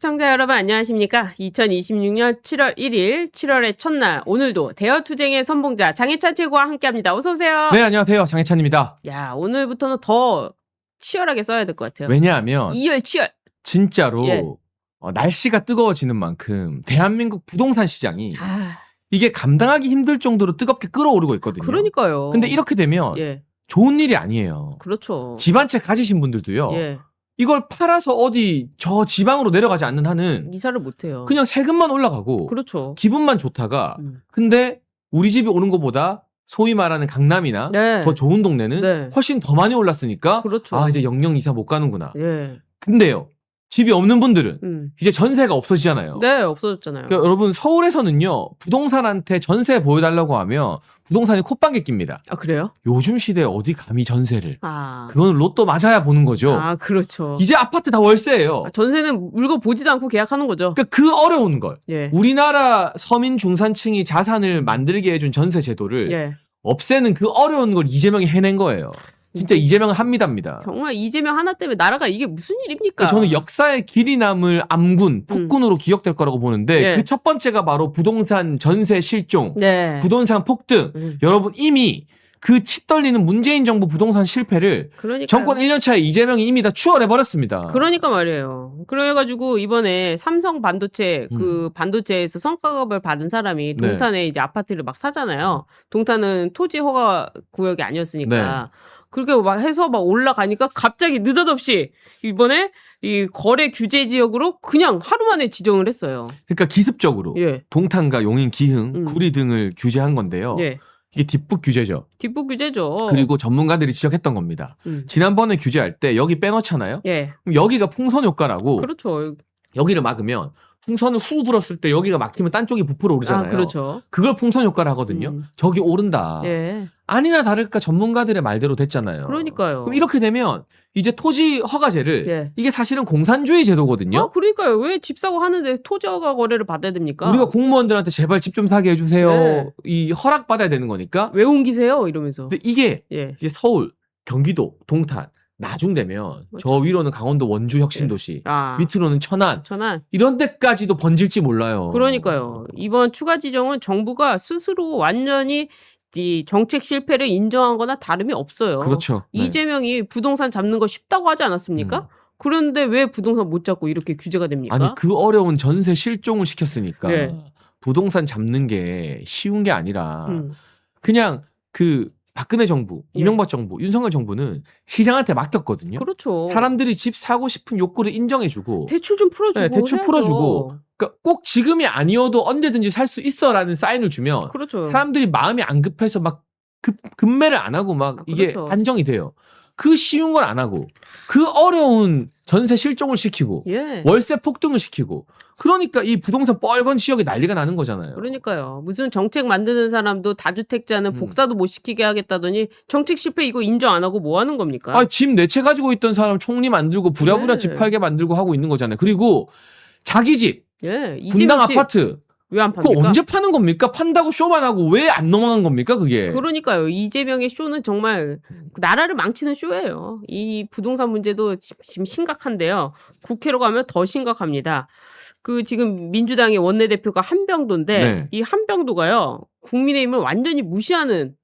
시청자 여러분 안녕하십니까? 2026년 7월 1일 7월의 첫날 오늘도 대여투쟁의 선봉자 장해찬 최고와 함께합니다. 어서 오세요. 네, 안녕하세요. 장해찬입니다. 야, 오늘부터는 더 치열하게 써야 될 것 같아요. 왜냐하면 이열치열. 진짜로 예. 날씨가 뜨거워지는 만큼 대한민국 부동산 시장이 아, 이게 감당하기 힘들 정도로 뜨겁게 끓어오르고 있거든요. 그러니까요. 근데 이렇게 되면 예, 좋은 일이 아니에요. 그렇죠. 집 한 채 가지신 분들도요. 예, 이걸 팔아서 어디 저 지방으로 내려가지 않는 한은 이사를 못해요. 그냥 세금만 올라가고 그렇죠. 기분만 좋다가 음. 근데 우리 집이 오는 것보다 소위 말하는 강남이나 네. 더 좋은 동네는 네. 훨씬 더 많이 올랐으니까 그렇죠. 아 이제 영영 이사 못 가는구나. 예, 근데요. 집이 없는 분들은 이제 전세가 없어지잖아요. 네, 없어졌잖아요. 그러니까 여러분 서울에서는요. 부동산한테 전세 보여달라고 하면 부동산이 콧방귀 낍니다. 아, 그래요? 요즘 시대에 어디 감히 전세를. 아, 그건 로또 맞아야 보는 거죠. 아, 그렇죠. 이제 아파트 다 월세예요. 아, 전세는 물건 보지도 않고 계약하는 거죠. 그러니까 그 어려운 걸. 예, 우리나라 서민 중산층이 자산을 만들게 해준 전세 제도를 예. 없애는 그 어려운 걸 이재명이 해낸 거예요. 진짜 이재명은 합니다입니다. 정말 이재명 하나 때문에 나라가 이게 무슨 일입니까? 그러니까 저는 역사의 길이 남을 암군, 폭군으로 기억될 거라고 보는데 예. 그 첫 번째가 바로 부동산 전세 실종, 네. 부동산 폭등. 여러분 이미 그 치떨리는 문재인 정부 부동산 실패를 그러니까 정권 1년 차에 이재명이 이미 다 추월해버렸습니다. 그러니까 말이에요. 그래가지고 이번에 삼성 반도체 그 반도체에서 성과급을 받은 사람이 네. 동탄에 이제 아파트를 막 사잖아요. 동탄은 토지 허가 구역이 아니었으니까. 그렇게 막 해서 막 올라가니까 갑자기 느닷없이 이번에 이 거래 규제 지역으로 그냥 하루 만에 지정을 했어요. 그러니까 기습적으로 예. 동탄과 용인, 기흥, 구리 등을 규제한 건데요. 예. 이게 뒷북 규제죠. 뒷북 규제죠. 그리고 전문가들이 지적했던 겁니다. 지난번에 규제할 때 여기 빼놓잖아요. 예. 그럼 여기가 풍선 효과라고 그렇죠. 여기를 막으면 풍선을 후 불었을 때 여기가 막히면 딴 쪽이 부풀어 오르잖아요. 아, 그렇죠. 그걸 풍선 효과를 하거든요. 저기 오른다. 예. 아니나 다를까 전문가들의 말대로 됐잖아요. 그러니까요. 그럼 이렇게 되면 이제 토지 허가제를 예. 이게 사실은 공산주의 제도거든요. 아, 그러니까요. 왜 집 사고 하는데 토지 허가 거래를 받아야 됩니까? 우리가 공무원들한테 제발 집 좀 사게 해주세요. 네. 이 허락 받아야 되는 거니까. 왜 옮기세요? 이러면서. 근데 이게 예. 이제 서울, 경기도, 동탄 나중 되면 저 위로는 강원도 원주 혁신도시, 아. 밑으로는 천안 전환. 이런 데까지도 번질지 몰라요. 그러니까요. 이번 추가 지정은 정부가 스스로 완전히 이 정책 실패를 인정한 거나 다름이 없어요. 그렇죠. 네. 이재명이 부동산 잡는 거 쉽다고 하지 않았습니까? 그런데 왜 부동산 못 잡고 이렇게 규제가 됩니까? 아니 그 어려운 전세 실종을 시켰으니까 네. 부동산 잡는 게 쉬운 게 아니라 음. 그냥 그 박근혜 정부, 예. 이명박 정부, 윤석열 정부는 시장한테 맡겼거든요. 그렇죠. 사람들이 집 사고 싶은 욕구를 인정해주고 대출 좀 풀어주고. 네, 대출 해야죠. 풀어주고 그러니까 꼭 지금이 아니어도 언제든지 살 수 있어라는 사인을 주면 그렇죠. 사람들이 마음이 안 급해서 막 급매를 안 하고 막 이게 그렇죠. 안정이 돼요. 그 쉬운 걸 안 하고 그 어려운 전세 실종을 시키고 예. 월세 폭등을 시키고 그러니까 이 부동산 뻘건 지역이 난리가 나는 거잖아요. 그러니까요. 무슨 정책 만드는 사람도 다주택자는 복사도 못 시키게 하겠다더니 정책 실패 이거 인정 안 하고 뭐 하는 겁니까? 아, 집 네 채 가지고 있던 사람 총리 만들고 부랴부랴 네. 집 팔게 만들고 하고 있는 거잖아요. 그리고 자기 집, 예. 분당 이재명 집 아파트 왜 안 그거 팝니까? 언제 파는 겁니까? 판다고 쇼만 하고 왜 안 넘어간 겁니까? 그게. 그러니까요. 이재명의 쇼는 정말 나라를 망치는 쇼예요. 이 부동산 문제도 지금 심각한데요. 국회로 가면 더 심각합니다. 그 지금 민주당의 원내대표가 한병도인데 네. 이 한병도가요. 국민의힘을 완전히 무시하는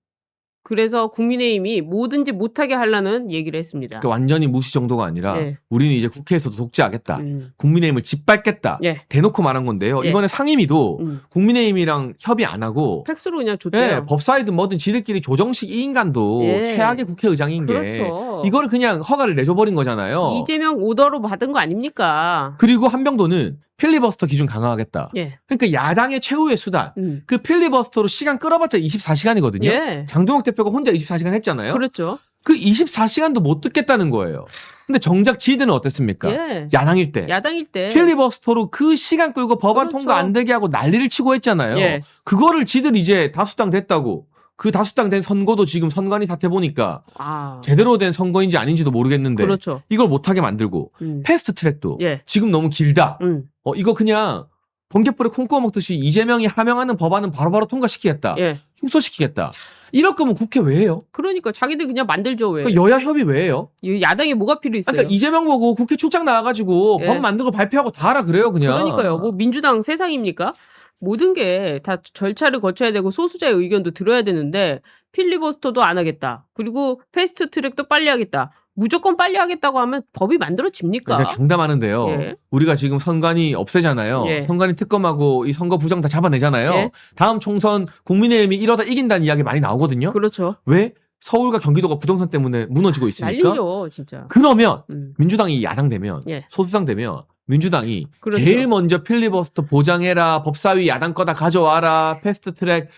그래서 국민의힘이 뭐든지 못하게 하려는 얘기를 했습니다. 그러니까 완전히 무시 정도가 아니라 네. 우리는 이제 국회에서도 독재하겠다. 음. 국민의힘을 짓밟겠다. 예. 대놓고 말한 건데요. 예. 이번에 상임위도 음. 국민의힘이랑 협의 안 하고 팩스로 그냥 줬대요. 예, 법사위든 뭐든 지들끼리 조정식 이 인간도 예. 최악의 국회의장인 게 그렇죠. 이거를 그냥 허가를 내줘버린 거잖아요. 이재명 오더로 받은 거 아닙니까? 그리고 한병도는 필리버스터 기준 강화하겠다. 예. 그러니까 야당의 최후의 수단. 음. 그 필리버스터로 시간 끌어봤자 24시간이거든요. 예. 장동혁 대표가 혼자 24시간 했잖아요. 그렇죠. 그 24시간도 못 듣겠다는 거예요. 근데 정작 지들은 어땠습니까? 예. 야당일 때. 야당일 때 필리버스터로 그 시간 끌고 법안 그렇죠. 통과 안 되게 하고 난리를 치고 했잖아요. 예. 그거를 지들 이제 다수당 됐다고. 그 다수당 된 선거도 지금 선관위 사태 보니까 아. 제대로 된 선거인지 아닌지도 모르겠는데 그렇죠. 이걸 못하게 만들고 패스트 트랙도 예. 지금 너무 길다. 음. 이거 그냥 번개불에 콩 구워 먹듯이 이재명이 하명하는 법안은 바로바로 통과시키겠다. 예. 축소시키겠다. 이럴 거면 국회 왜 해요? 그러니까 자기들 그냥 만들죠 왜? 그 여야 협의 왜 해요? 야당에 뭐가 필요 있어요? 그러니까 이재명 보고 국회 출장 나와가지고 예. 법 만든 거 발표하고 다 하라 그래요 그냥. 그러니까요. 뭐 민주당 세상입니까? 모든 게 다 절차를 거쳐야 되고 소수자의 의견도 들어야 되는데 필리버스터도 안 하겠다. 그리고 패스트 트랙도 빨리 하겠다. 무조건 빨리 하겠다고 하면 법이 만들어집니까? 제가 장담하는데요. 예. 우리가 지금 선관위 없애잖아요. 예. 선관위 특검하고 이 선거 부정 다 잡아내잖아요. 예. 다음 총선 국민의힘이 이러다 이긴다는 이야기 많이 나오거든요. 그렇죠. 왜? 서울과 경기도가 부동산 때문에 무너지고 있으니까. 난리죠, 진짜. 그러면 음. 민주당이 야당 되면 예. 소수당 되면 민주당이 그렇죠. 제일 먼저 필리버스터 보장해라. 법사위 야당 거다 가져와라. 패스트트랙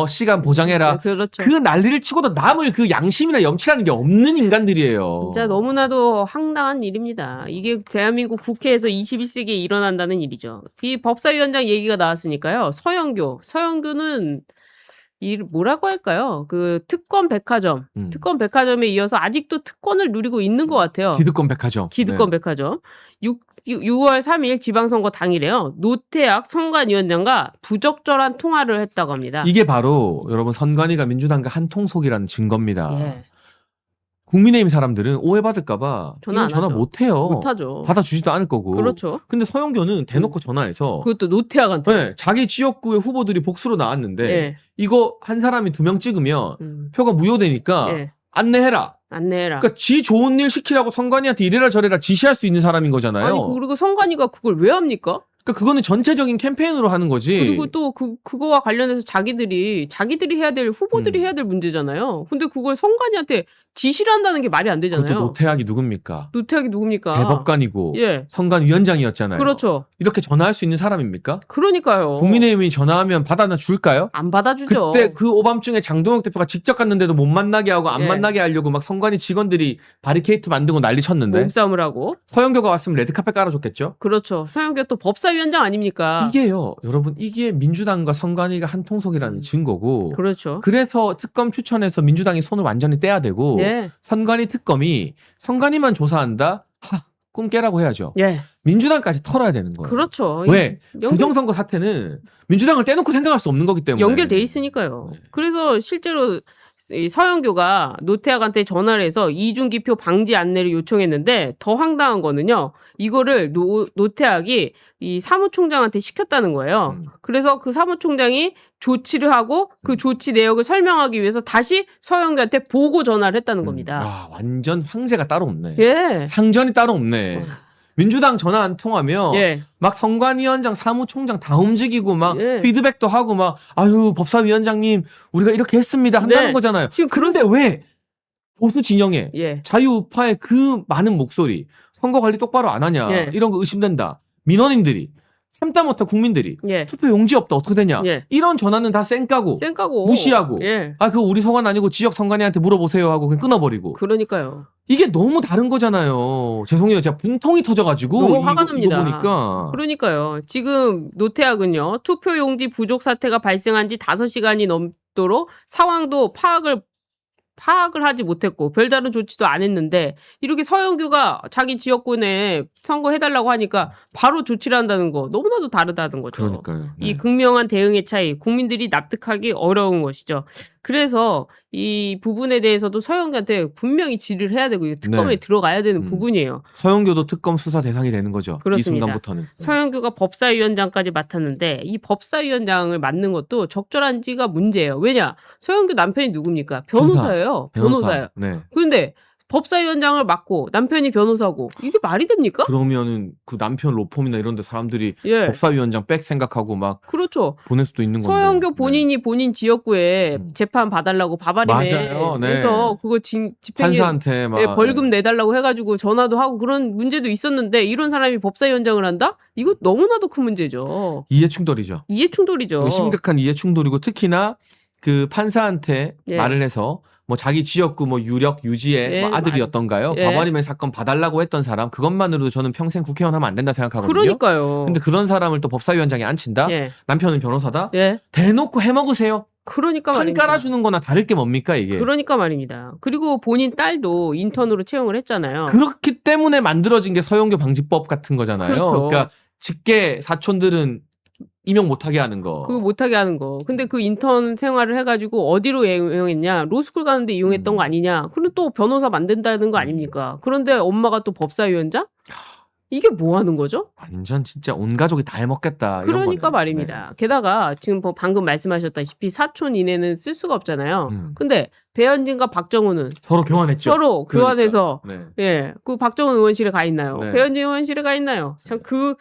시간 보장해라. 그렇죠. 그 난리를 치고도 남을 그 양심이나 염치라는 게 없는 인간들이에요. 진짜 너무나도 황당한 일입니다. 이게 대한민국 국회에서 21세기에 일어난다는 일이죠. 이 법사위원장 얘기가 나왔으니까요. 서영교는 이 뭐라고 할까요? 그 특권 백화점, 특권 백화점에 이어서 아직도 특권을 누리고 있는 것 같아요. 기득권 백화점. 기득권 백화점. 6월 3일 지방선거 당일에요. 노태악 선관위원장과 부적절한 통화를 했다고 합니다. 이게 바로 여러분 선관위가 민주당과 한통속이라는 증거입니다. 예. 국민의힘 사람들은 오해받을까봐 전화 안 전화 하죠. 못해요. 못하죠. 받아주지도 않을 거고. 그렇죠. 근데 서영교는 대놓고 전화해서 그것도 노태악한테. 네, 자기 지역구의 후보들이 복수로 나왔는데 예. 이거 한 사람이 2명 찍으면 표가 무효되니까 예. 안내해라. 안내해라. 그러니까 지 좋은 일 시키라고 선관위한테 이래라 저래라 지시할 수 있는 사람인 거잖아요. 아니 그리고 선관위가 그걸 왜 합니까? 그러니까 그거는 전체적인 캠페인으로 하는 거지. 그리고 또 그거와 관련해서 자기들이 해야 될 후보들이 해야 될 문제잖아요. 근데 그걸 선관위한테 지시를 한다는 게 말이 안 되잖아요. 그것도 노태악이 누굽니까? 노태악이 누굽니까? 대법관이고 예. 선관위원장이었잖아요. 그렇죠. 이렇게 전화할 수 있는 사람입니까? 그러니까요. 국민의힘이 전화하면 받아나 줄까요? 안 받아주죠. 그때 그 오밤중에 장동혁 대표가 직접 갔는데도 못 만나게 하고 안 예. 만나게 하려고 막 선관위 직원들이 바리케이트 만들고 난리 쳤는데 몸싸움을 하고. 서영교가 왔으면 레드카펫 깔아줬겠죠? 그렇죠. 서영교 또 법사위원장 아닙니까? 이게요, 여러분, 이게 민주당과 선관위가 한통속이라는 증거고 그렇죠. 그래서 특검 추천해서 민주당이 손을 완전히 떼야 되고 예. 선관위 특검이 선관위만 조사한다? 꿈 깨라고 해야죠. 예. 민주당까지 털어야 되는 거예요. 그렇죠. 왜? 부정선거 사태는 민주당을 떼놓고 생각할 수 없는 거기 때문에. 연결돼 있으니까요. 네. 그래서 실제로 이 서영교가 노태악한테 전화를 해서 이중기표 방지 안내를 요청했는데 더 황당한 거는요. 이거를 노태악이 이 사무총장한테 시켰다는 거예요. 그래서 그 사무총장이 조치를 하고 그 조치 내역을 설명하기 위해서 다시 서영교한테 보고 전화를 했다는 겁니다. 와, 완전 황제가 따로 없네. 예. 상전이 따로 없네. 민주당 전화 안 통하면 예. 막 선관위원장, 사무총장 다 움직이고 막 예. 피드백도 하고 막 아유 법사위원장님 우리가 이렇게 했습니다 한다는 네. 거잖아요. 지금 그런데 왜 보수 진영에 예. 자유우파의 그 많은 목소리 선거 관리 똑바로 안 하냐 예. 이런 거 의심된다. 민원인들이 참다 못한 국민들이 예. 투표 용지 없다 어떻게 되냐 예. 이런 전화는 다 쌩까고 쌩까고 무시하고 예. 아 그거 우리 소관 아니고 지역 선관위한테 물어보세요 하고 그냥 끊어버리고 그러니까요. 이게 너무 다른 거잖아요. 죄송해요. 제가 분통이 터져가지고 너무 화가 이거 납니다. 보니까 그러니까요. 지금 노태악은요. 투표용지 부족 사태가 발생한 지 5시간이 넘도록 상황도 파악을 하지 못했고 별다른 조치도 안 했는데 이렇게 서영교가 자기 지역군에 선거해달라고 하니까 바로 조치를 한다는 거 너무나도 다르다는 거죠. 그러니까요. 네. 이 극명한 대응의 차이 국민들이 납득하기 어려운 것이죠. 그래서 이 부분에 대해서도 서영교한테 분명히 질의를 해야 되고 특검에 네. 들어가야 되는 부분이에요. 서영교도 특검 수사 대상이 되는 거죠. 그렇습니다. 이 순간부터는. 서영교가 법사위원장까지 맡았는데 이 법사위원장을 맡는 것도 적절한지가 문제예요. 왜냐? 서영교 남편이 누굽니까? 변호사예요. 변호사예요. 네. 그런데 법사위원장을 맡고 남편이 변호사고 이게 말이 됩니까? 그러면은 그 남편 로펌이나 이런 데 사람들이 예. 법사위원장 백 생각하고 막 그렇죠. 보낼 수도 있는 건데. 서영교 네. 본인이 본인 지역구에 재판 봐달라고 바바리에 맞아요. 네. 해서 그거 집행유 판사한테 막 예, 벌금 내달라고 해가지고 전화도 하고 그런 문제도 있었는데 이런 사람이 법사위원장을 한다? 이거 너무나도 큰 문제죠. 이해충돌이죠. 이해충돌이죠. 심각한 이해충돌이고 특히나 그 판사한테 예. 말을 해서 뭐 자기 지역구 뭐 유력 유지의 예, 뭐 아들이었던가요? 예. 바바리맨 사건 봐달라고 했던 사람 그것만으로도 저는 평생 국회의원 하면 안 된다 생각하거든요. 그러니까요. 근데 그런 사람을 또 법사위원장에 앉힌다? 예. 남편은 변호사다? 예. 대놓고 해먹으세요. 그러니까 판 말입니다. 깔아주는 거나 다를 게 뭡니까 이게. 그러니까 말입니다. 그리고 본인 딸도 인턴으로 채용을 했잖아요. 그렇기 때문에 만들어진 게 서영교 방지법 같은 거잖아요. 그렇죠. 그러니까 직계 사촌들은 임용 못하게 하는 거. 그거 못하게 하는 거. 근데 그 인턴 생활을 해가지고 어디로 이용했냐? 로스쿨 가는데 이용했던 거 아니냐? 그럼 또 변호사 만든다는 거 아닙니까? 그런데 엄마가 또 법사위원장? 이게 뭐 하는 거죠? 완전 진짜 온 가족이 다 해먹겠다. 이런 그러니까 거는. 말입니다. 게다가 지금 뭐 방금 말씀하셨다시피 사촌 이내는 쓸 수가 없잖아요. 음. 근데 배현진과 박정우는 서로 교환했죠. 서로 그러니까. 교환해서 네. 예, 그 박정훈 의원실에 가 있나요? 네. 배현진 의원실에 가 있나요? 참 그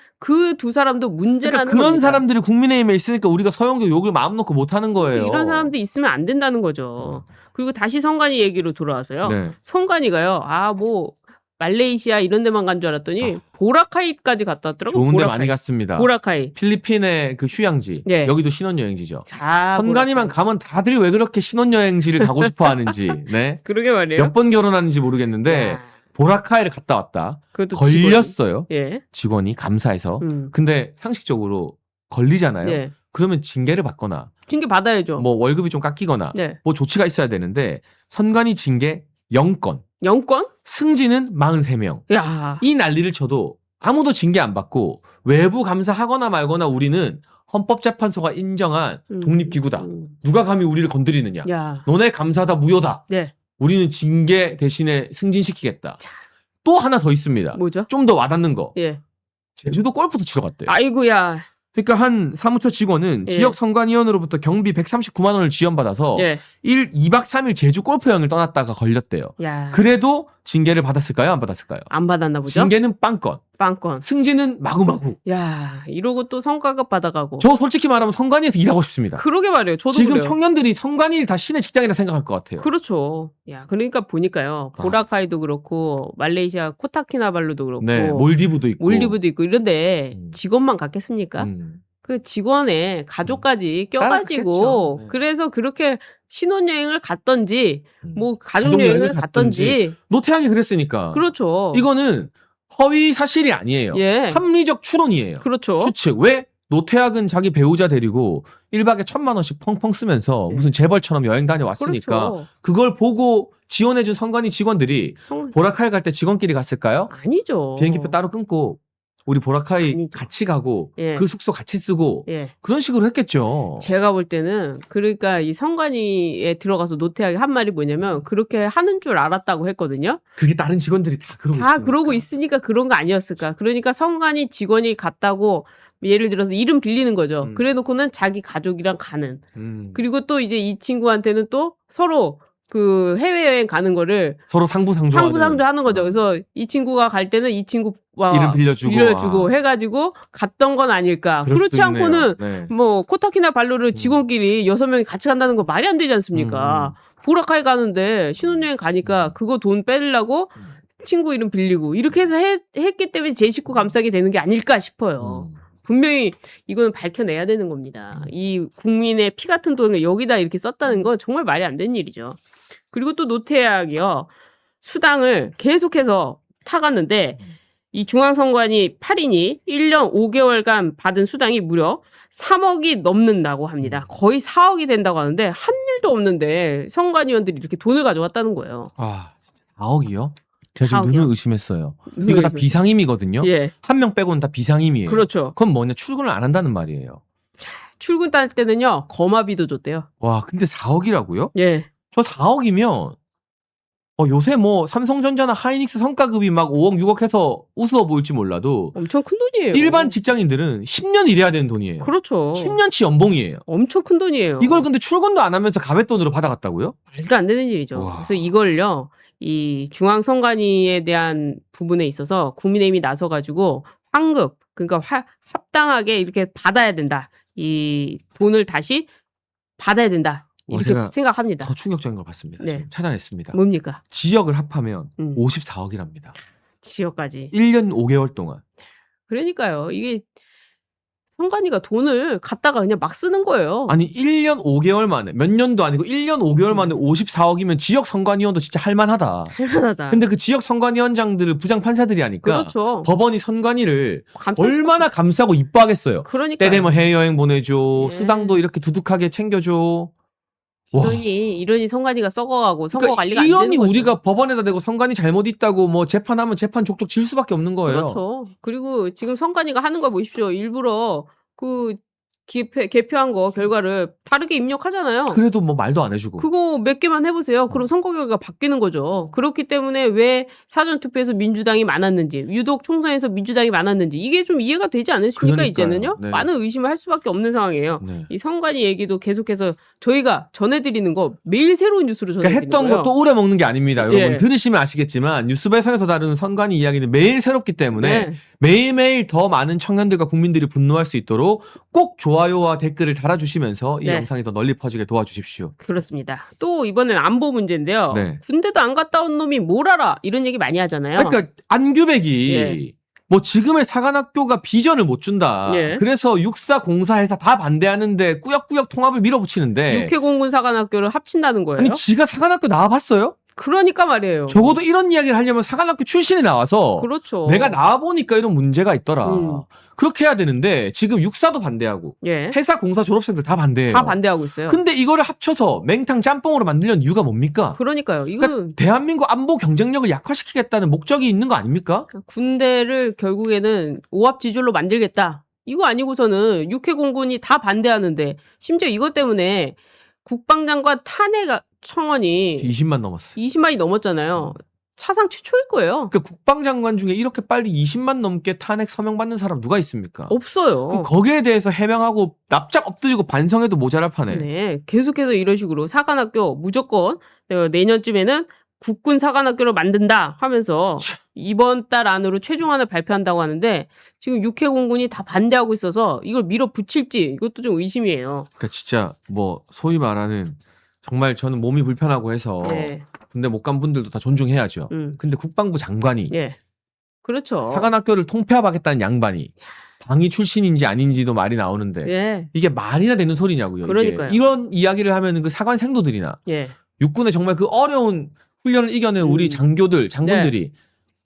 두 사람도 문제라는 그러니까 그런 겁니다. 사람들이 국민의힘에 있으니까 우리가 서영교 욕을 마음 놓고 못 하는 거예요. 이런 사람들 있으면 안 된다는 거죠. 그리고 다시 성관이 얘기로 돌아와서요. 네. 성관이가요. 뭐 말레이시아 이런 데만 간 줄 알았더니 보라카이까지 갔다 왔더라고요. 좋은 데 보라카이. 많이 갔습니다. 보라카이. 필리핀의 그 휴양지. 네. 여기도 신혼여행지죠. 자, 선관위만 보라카이. 가면 다들 왜 그렇게 신혼여행지를 가고 싶어 하는지. 네. 그러게 말이에요. 몇 번 결혼하는지 모르겠는데 야, 보라카이를 갔다 왔다. 그것도 걸렸어요. 예. 직원이 감사해서. 근데 상식적으로 걸리잖아요. 네. 그러면 징계를 받거나 징계 받아야죠. 뭐 월급이 좀 깎이거나 네. 뭐 조치가 있어야 되는데 선관위 징계 0건. 영권? 승진은 43명. 야. 이 난리를 쳐도 아무도 징계 안 받고 외부 감사하거나 말거나 우리는 헌법재판소가 인정한 독립기구다. 누가 감히 우리를 건드리느냐. 야. 너네 감사다 무효다. 네. 우리는 징계 대신에 승진시키겠다. 자. 또 하나 더 있습니다. 뭐죠? 좀 더 와닿는 거. 예. 제주도 골프도 치러 갔대요. 아이고야. 그러니까 한 사무처 직원은 예. 지역 선관위원으로부터 경비 139만 원을 지원받아서 예. 2박 3일 제주 골프 여행을 떠났다가 걸렸대요. 야. 그래도 징계를 받았을까요? 안 받았을까요? 안 받았나 보죠? 징계는 빵건, 빵권. 승진은 마구마구. 야, 이러고 또 성과급 받아가고. 저 솔직히 말하면 선관위에서 일하고 싶습니다. 그러게 말이에요. 저도 지금 그래요. 청년들이 선관위를 다 신의 직장이라 생각할 것 같아요. 그렇죠. 야, 그러니까 보니까요. 보라카이도 그렇고 말레이시아 코타키나발루도 그렇고 네, 몰디브도 있고. 몰디브도 있고 이런데 음. 직원만 갔겠습니까? 그 직원의 가족까지 껴가지고 따라갔겠죠. 네. 그래서 그렇게 신혼여행을 갔던지 뭐 가족여행을 가족여행을 갔던지 노태양이 그랬으니까. 그렇죠. 이거는 허위 사실이 아니에요. 예. 합리적 추론이에요. 그렇죠. 추측. 왜? 노태학은 자기 배우자 데리고 1박에 1,000만 원씩 펑펑 쓰면서 네. 무슨 재벌처럼 여행 다녀왔으니까 그렇죠. 그걸 보고 지원해준 선관위 직원들이 보라카이 갈 때 직원끼리 갔을까요? 아니죠. 비행기표 따로 끊고 우리 보라카이 아니죠. 같이 가고 예. 그 숙소 같이 쓰고 예. 그런 식으로 했겠죠. 제가 볼 때는 그러니까 이 성관위에 들어가서 노태하게 한 말이 뭐냐면 그렇게 하는 줄 알았다고 했거든요. 그게 다른 직원들이 다 그러고 다 있으니까. 그러고 있으니까 그런 거 아니었을까. 그러니까 성관위 직원이 갔다고 예를 들어서 이름 빌리는 거죠. 그래놓고는 자기 가족이랑 가는. 그리고 또 이제 이 친구한테는 또 서로 그 해외여행 가는 거를 서로 상부상조하는 하는 거죠. 그래서 이 친구가 갈 때는 이 친구와 이름 빌려주고 해가지고 갔던 건 아닐까. 그럴 그렇지 수도 않고는 있네요. 네. 뭐 코타키나발루를 직원끼리 6명이 같이 간다는 거 말이 안 되지 않습니까? 보라카이 가는데 신혼여행 가니까 그거 돈 빼려고 친구 이름 빌리고 이렇게 해서 했기 때문에 제 식구 감싸게 되는 게 아닐까 싶어요. 분명히 이거는 밝혀내야 되는 겁니다. 이 국민의 피 같은 돈을 여기다 이렇게 썼다는 건 정말 말이 안 되는 일이죠. 그리고 또 노태학이요. 수당을 계속해서 타갔는데 이 중앙선관위 8인이 1년 5개월간 받은 수당이 무려 3억이 넘는다고 합니다. 거의 4억이 된다고 하는데 한 일도 없는데 선관위원들이 이렇게 돈을 가져갔다는 거예요. 아, 4억이요? 제가 지금 4억이요? 눈을 의심했어요. 이거 다 비상임이거든요. 예. 한 명 빼고는 다 비상임이에요. 그렇죠. 그건 뭐냐? 출근을 안 한다는 말이에요. 출근 딸 때는요. 거마비도 줬대요. 와, 근데 4억이라고요? 예. 저 4억이면 요새 뭐 삼성전자나 하이닉스 성과급이 막 5억, 6억 해서 우스워 보일지 몰라도 엄청 큰 돈이에요. 일반 직장인들은 10년 일해야 되는 돈이에요. 그렇죠. 10년치 연봉이에요. 엄청 큰 돈이에요. 이걸 근데 출근도 안 하면서 가뱃돈으로 받아갔다고요? 말도 안 되는 일이죠. 와. 그래서 이걸요. 이 중앙선관위에 대한 부분에 있어서 국민의힘이 나서가지고 환급, 그러니까 합당하게 이렇게 받아야 된다. 이 돈을 다시 받아야 된다. 이렇게 제가 생각합니다. 더 충격적인 걸 봤습니다. 네. 지금 찾아냈습니다. 뭡니까? 지역을 합하면 음. 54억이랍니다. 지역까지. 1년 5개월 동안. 그러니까요. 이게 선관위가 돈을 갖다가 그냥 막 쓰는 거예요. 아니 1년 5개월 만에 몇 년도 아니고 1년 5개월 만에 54억이면 지역 선관위원도 진짜 할만하다. 할만하다. 근데 그 지역 선관위원장들을 부장 판사들이 하니까 그렇죠. 법원이 선관위를 감쌀 얼마나 감싸고 이뻐하겠어요. 그러니까 때 되면 해외여행 보내줘. 예. 수당도 이렇게 두둑하게 챙겨줘. 와. 이러니 선관위가 썩어가고 선거 그러니까 관리가 안 되는 이러니 거죠. 우리가 법원에다 대고 선관위 잘못 있다고 뭐 재판하면 재판 족족 질 수밖에 없는 거예요. 그렇죠. 그리고 지금 선관위가 하는 걸 보십시오. 일부러 그 개표한 거 결과를 다르게 입력하잖아요. 그래도 뭐 말도 안 해주고. 그거 몇 개만 해보세요. 그럼 선거 결과가 바뀌는 거죠. 그렇기 때문에 왜 사전투표에서 민주당이 많았는지, 유독 총선에서 민주당이 많았는지 이게 좀 이해가 되지 않으십니까? 그러니까요. 이제는요. 네. 많은 의심을 할 수밖에 없는 상황이에요. 네. 이 선관위 얘기도 계속해서 저희가 전해드리는 거 매일 새로운 뉴스로 그러니까 전해드리는 했던 거예요. 것도 오래 먹는 게 아닙니다. 여러분 예. 들으시면 아시겠지만 뉴스 배송에서 다루는 선관위 이야기는 매일 새롭기 때문에 네. 매일매일 더 많은 청년들과 국민들이 분노할 수 있도록 꼭 좋아요와 댓글을 달아주시면서 이 네. 영상이 더 널리 퍼지게 도와주십시오. 그렇습니다. 또 이번엔 안보 문제인데요. 네. 군대도 안 갔다 온 놈이 뭘 알아? 이런 얘기 많이 하잖아요. 그러니까 안규백이 예. 뭐 지금의 사관학교가 비전을 못 준다. 예. 그래서 육사 공사해서 다 반대하는데 꾸역꾸역 통합을 밀어붙이는데 육해공군 사관학교를 합친다는 거예요. 아니 지가 사관학교 나와봤어요? 그러니까 말이에요. 적어도 이런 이야기를 하려면 사관학교 출신이 나와서 그렇죠. 내가 나와보니까 이런 문제가 있더라. 음. 그렇게 해야 되는데 지금 육사도 반대하고 예. 회사 공사 졸업생들 다 반대해요. 다 반대하고 있어요. 근데 이거를 합쳐서 맹탕 짬뽕으로 만들려는 이유가 뭡니까? 그러니까요. 이건 그러니까 대한민국 안보 경쟁력을 약화시키겠다는 목적이 있는 거 아닙니까? 군대를 결국에는 오합지졸로 만들겠다. 이거 아니고서는 육해공군이 다 반대하는데 심지어 이것 때문에 국방장관 탄핵 청원이 20만 넘었어요. 20만이 넘었잖아요. 사상 최초일 거예요. 그러니까 국방장관 중에 이렇게 빨리 20만 넘게 탄핵 서명 받는 사람 누가 있습니까? 없어요. 그럼 거기에 대해서 해명하고 납작 엎드리고 반성해도 모자랄 판에. 네, 계속해서 이런 식으로 사관학교 무조건 내년쯤에는 국군 사관학교를 만든다 하면서 이번 달 안으로 최종안을 발표한다고 하는데 지금 육해공군이 다 반대하고 있어서 이걸 밀어붙일지 이것도 좀 의심이에요. 그러니까 진짜 뭐 소위 말하는 정말 저는 몸이 불편하고 해서 네. 군대 못 간 분들도 다 존중해야죠. 근데 국방부 장관이 예. 그렇죠. 사관학교를 통폐합하겠다는 양반이 방위 출신인지 아닌지도 말이 나오는데 예. 이게 말이나 되는 소리냐고요. 그러니까요. 이게. 이런 이야기를 하면은 그 사관 생도들이나 예. 육군의 정말 그 어려운 훈련을 이겨낸 우리 장교들, 장군들이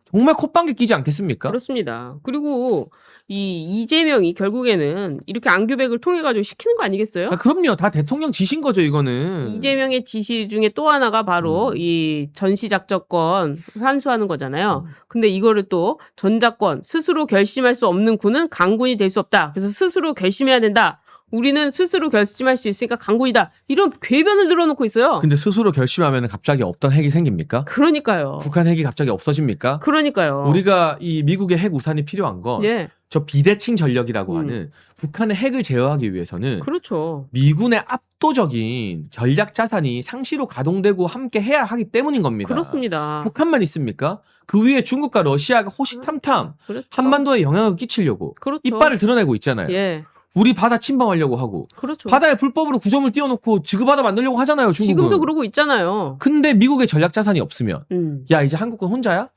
정말 콧방귀 끼지 않겠습니까? 그렇습니다. 그리고 이 이재명이 결국에는 이렇게 안규백을 통해 가지고 시키는 거 아니겠어요? 아, 그럼요. 다 대통령 지신 거죠, 이거는. 이재명의 지시 중에 또 하나가 바로 이 전시작전권 환수하는 거잖아요. 근데 이거를 또 전작권 스스로 결심할 수 없는 군은 강군이 될 수 없다. 그래서 스스로 결심해야 된다. 우리는 스스로 결심할 수 있으니까 강군이다. 이런 궤변을 늘어놓고 있어요. 근데 스스로 결심하면 갑자기 없던 핵이 생깁니까? 그러니까요. 북한 핵이 갑자기 없어집니까? 그러니까요. 우리가 이 미국의 핵 우산이 필요한 건 저 예. 비대칭 전력이라고 하는 북한의 핵을 제어하기 위해서는 그렇죠. 미군의 압도적인 전략 자산이 상시로 가동되고 함께 해야 하기 때문인 겁니다. 그렇습니다. 북한만 있습니까? 그 위에 중국과 러시아가 호시탐탐 그렇죠. 한반도에 영향을 끼치려고 그렇죠. 이빨을 드러내고 있잖아요. 예. 우리 바다 침범하려고 하고 그렇죠. 바다에 불법으로 구점을 띄워놓고 지구바다 만들려고 하잖아요. 중국은. 지금도 그러고 있잖아요. 근데 미국의 전략 자산이 없으면 음. 야 이제 한국은 혼자야?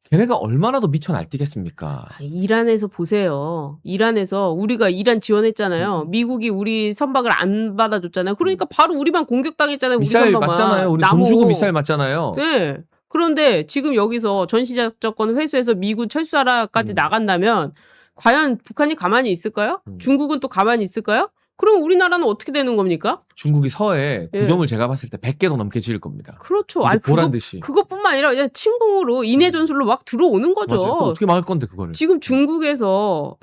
걔네가 얼마나 더 미쳐 날뛰겠습니까? 아, 이란에서 보세요. 이란에서 우리가 이란 지원했잖아요. 미국이 우리 선박을 안 받아줬잖아요. 그러니까 바로 우리만 공격당했잖아요. 우리 미사일 선박만. 맞잖아요. 우리 돈 주고 미사일 맞잖아요. 네. 그런데 지금 여기서 전시작전권 회수해서 미군 철수하라까지 나간다면 과연 북한이 가만히 있을까요? 중국은 또 가만히 있을까요? 그럼 우리나라는 어떻게 되는 겁니까? 중국이 서해 예. 구점을 제가 봤을 때 100개도 넘게 지을 겁니다. 그렇죠. 이제 아니, 보란 듯이. 그것뿐만 아니라 그냥 침공으로 인해 전술로 막 들어오는 거죠. 맞아요. 그거 어떻게 막을 건데 그거를. 지금 중국에서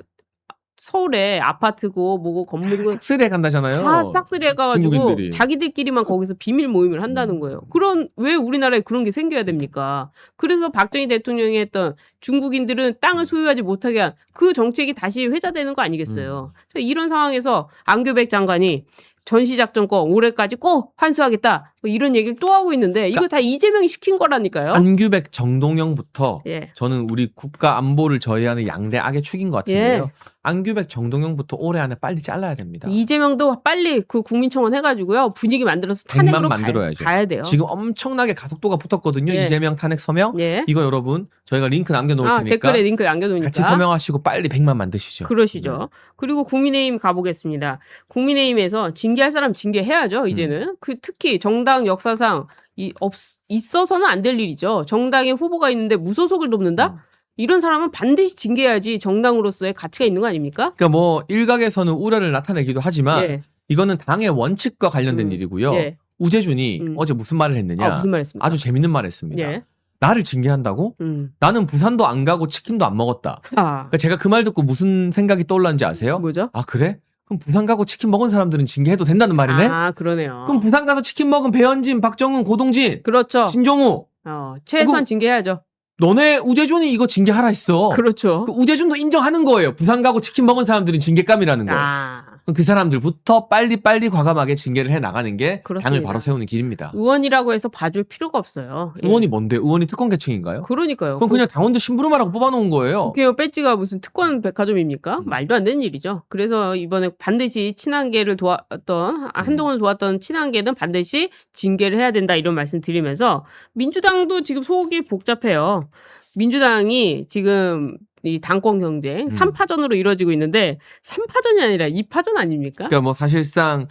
서울에 아파트고 뭐고 건물이고 싹쓸이해 간다잖아요. 다 싹쓸이 해가지고 중국인들이. 자기들끼리만 거기서 비밀 모임을 한다는 거예요. 왜 우리나라에 그런 게 생겨야 됩니까? 그래서 박정희 대통령이 했던 중국인들은 땅을 소유하지 못하게 한 그 정책이 다시 회자되는 거 아니겠어요? 자, 이런 상황에서 안규백 장관이 전시작전권 올해까지 꼭 환수하겠다 뭐 이런 얘기를 또 하고 있는데 이거 다 이재명이 시킨 거라니까요. 안규백, 정동영부터 예. 저는 우리 국가 안보를 저해하는 양대 악의 축인 것 같은데요. 예. 안규백, 정동영부터 올해 안에 빨리 잘라야 됩니다. 이재명도 빨리 그 국민청원 해가지고요 분위기 만들어서 탄핵으로 만들어야죠. 가야 돼요. 지금 엄청나게 가속도가 붙었거든요. 예. 이재명 탄핵 서명. 예. 이거 여러분 저희가 링크 남겨놓을 테니까 댓글에 링크 남겨놓으니까 같이 서명하시고 빨리 100만 만드시죠. 그러시죠. 그리고 국민의힘 가보겠습니다. 국민의힘에서 징계할 사람 징계해야죠. 이제는 특히 정당 역사상 있어서는 안 될 일이죠. 정당에 후보가 있는데 무소속을 돕는다? 이런 사람은 반드시 징계해야지 정당으로서의 가치가 있는 거 아닙니까? 그러니까 뭐 일각에서는 우려를 나타내기도 하지만 예. 이거는 당의 원칙과 관련된 일이고요. 예. 우재준이 어제 무슨 말을 했느냐? 무슨 말 했습니까? 아주 재밌는 말을 했습니다. 예. 나를 징계한다고? 나는 부산도 안 가고 치킨도 안 먹었다. 아, 그러니까 제가 그 말 듣고 무슨 생각이 떠올랐는지 아세요? 뭐죠? 아 그래? 그럼 부산 가고 치킨 먹은 사람들은 징계해도 된다는 말이네? 아, 그러네요. 그럼 부산 가서 치킨 먹은 배현진, 박정훈, 고동진, 그렇죠. 진종우 최소한 징계해야죠. 너네 우재준이 이거 징계하라 했어. 그렇죠. 그 우재준도 인정하는 거예요. 부산 가고 치킨 먹은 사람들은 징계감이라는 거. 그럼 그 사람들부터 빨리빨리 과감하게 징계를 해 나가는 게 그렇습니다. 당을 바로 세우는 길입니다. 의원이라고 해서 봐줄 필요가 없어요. 예. 의원이 뭔데? 의원이 특권 계층인가요? 그러니까요. 그럼 그냥 당원들 심부름하라고 뽑아놓은 거예요. 국회의원 배지가 무슨 특권 백화점입니까? 말도 안 되는 일이죠. 그래서 이번에 반드시 친한계를 도왔던 한동훈을 도왔던 친한계는 반드시 징계를 해야 된다 이런 말씀 드리면서 민주당도 지금 속이 복잡해요. 민주당이 지금 이 당권 경쟁 3파전으로 이루어지고 있는데 3파전이 아니라 2파전 아닙니까? 그러니까 뭐 사실상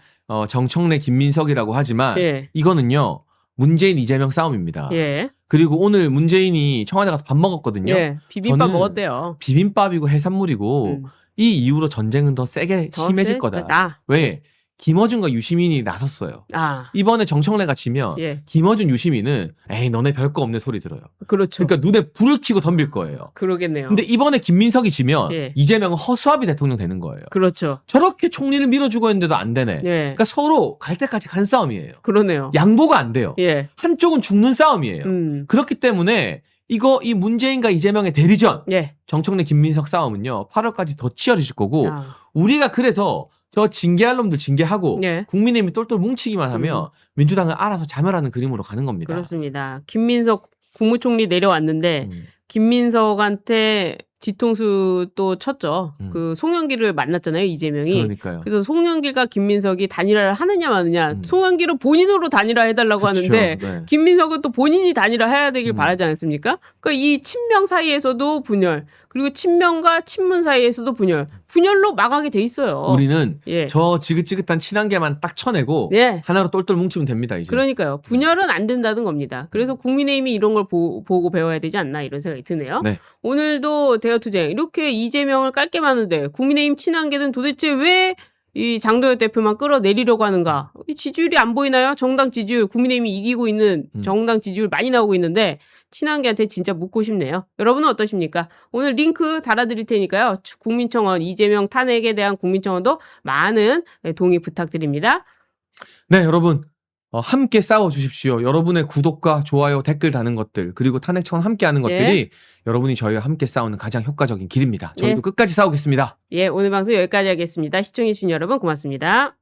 정청래, 김민석이라고 하지만 예. 이거는요. 문재인, 이재명 싸움입니다. 예. 그리고 오늘 문재인이 청와대 가서 밥 먹었거든요. 예. 비빔밥 저는 먹었대요. 비빔밥이고 해산물이고 이 이후로 전쟁은 더 세게 더 심해질 세질 거다. 거다. 왜? 김어준과 유시민이 나섰어요. 이번에 정청래가 지면 예. 김어준, 유시민은 에이 너네 별거 없네 소리 들어요. 그렇죠. 그러니까 눈에 불을 켜고 덤빌 거예요. 그러겠네요. 근데 이번에 김민석이 지면 예. 이재명은 허수아비 대통령 되는 거예요. 그렇죠. 저렇게 총리를 밀어주고 했는데도 안 되네. 예. 그러니까 서로 갈 때까지 간 싸움이에요. 그러네요. 양보가 안 돼요. 예. 한쪽은 죽는 싸움이에요. 그렇기 때문에 이 문재인과 이재명의 대리전, 예. 정청래, 김민석 싸움은요 8월까지 더 치열해질 거고 아. 우리가 그래서 저 징계할 놈들 징계하고 예. 국민의힘이 똘똘 뭉치기만 하면 민주당은 알아서 자멸하는 그림으로 가는 겁니다. 그렇습니다. 김민석 국무총리 내려왔는데 김민석한테 뒤통수 또 쳤죠. 그 송영길을 만났잖아요, 이재명이. 그러니까요. 그래서 송영길과 김민석이 단일화를 하느냐 마느냐. 송영길은 본인으로 단일화 해달라고 그렇죠. 하는데 네. 김민석은 또 본인이 단일화 해야 되길 바라지 않습니까? 그러니까 이 친명 사이에서도 분열, 그리고 친명과 친문 사이에서도 분열, 분열로 막하게 돼 있어요. 우리는 예. 저 지긋지긋한 친한계만 딱 쳐내고 예. 하나로 똘똘 뭉치면 됩니다. 이제. 그러니까요. 분열은 안 된다는 겁니다. 그래서 국민의힘이 이런 걸 보고 배워야 되지 않나 이런 생각이 드네요. 네. 오늘도 대여투쟁 이렇게 이재명을 깔게 많은데 국민의힘 친한계는 도대체 왜 이 장도연 대표만 끌어내리려고 하는가? 이 지지율이 안 보이나요? 정당 지지율, 국민의힘이 이기고 있는 정당 지지율 많이 나오고 있는데 친한계한테 진짜 묻고 싶네요. 여러분은 어떠십니까? 오늘 링크 달아드릴 테니까요. 국민청원 이재명 탄핵에 대한 국민청원도 많은 동의 부탁드립니다. 네, 여러분. 함께 싸워주십시오. 여러분의 구독과 좋아요, 댓글 다는 것들, 그리고 탄핵청원 함께 하는 것들이 여러분이 저희와 함께 싸우는 가장 효과적인 길입니다. 저희도 끝까지 싸우겠습니다. 예, 오늘 방송 여기까지 하겠습니다. 시청해주신 여러분 고맙습니다.